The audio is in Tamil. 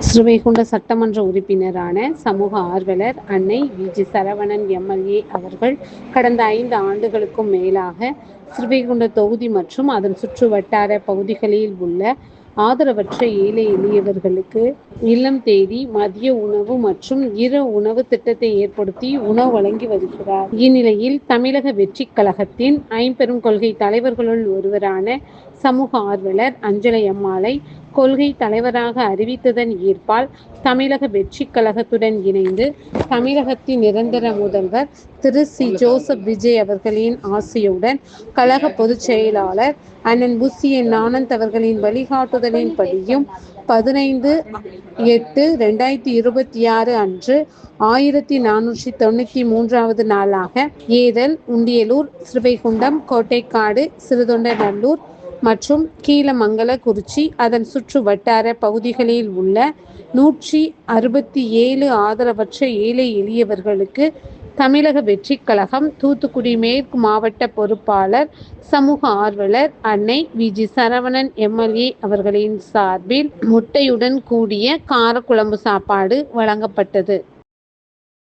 ஸ்ரீவைகுண்ட சட்டமன்ற உறுப்பினரான சமூக ஆர்வலர் அன்னை வி.ஜி. சரவணன் எம்.எல்.ஏ. அவர்கள் கடந்த 5 ஆண்டுகளுக்கும் மேலாக ஸ்ரீவைகுண்ட தொகுதி மற்றும் அதன் சுற்று வட்டார பகுதிகளில் உள்ள ஆதரவற்ற ஏழை எளியவர்களுக்கு இல்லம் தேடி மதிய உணவு மற்றும் இரவு உணவு திட்டத்தை ஏற்படுத்தி உணவு வழங்கி வருகிறார். இந்நிலையில் தமிழக வெற்றிக் கழகத்தின் ஐம்பெரும் கொள்கை தலைவர்களுள் ஒருவரான சமூக ஆர்வலர் அஞ்சலை அம்மாளை கொள்கை தலைவராக அறிவித்ததன் ஈர்ப்பால் தமிழக வெற்றிக் கழகத்துடன் இணைந்து தமிழகத்தின் நிரந்தர முதல்வர் திரு சி. ஜோசப் விஜய் அவர்களின் ஆசியுடன் கழக பொதுச் செயலாளர் அண்ணன் புசி என். ஆனந்த் அவர்களின் வழிகாட்டுதலின்படியும் 15/8/2026 அன்று 1493வது நாளாக ஏதல், உண்டியலூர், ஸ்ரீவைகுண்டம், கோட்டைக்காடு, சிறுதொண்டநல்லூர் மற்றும் கீழமங்கலக்குறிச்சி அதன் சுற்று வட்டார பகுதிகளில் உள்ள 167 ஆதரவற்ற ஏழை எளியவர்களுக்கு தமிழக வெற்றிக் கழகம் தூத்துக்குடி மேற்கு மாவட்ட பொறுப்பாளர் சமூக ஆர்வலர் அன்னை வி.ஜி. சரவணன் எம்.எல்.ஏ. அவர்களின் சார்பில் முட்டையுடன் கூடிய காரக்குழம்பு சாப்பாடு வழங்கப்பட்டது.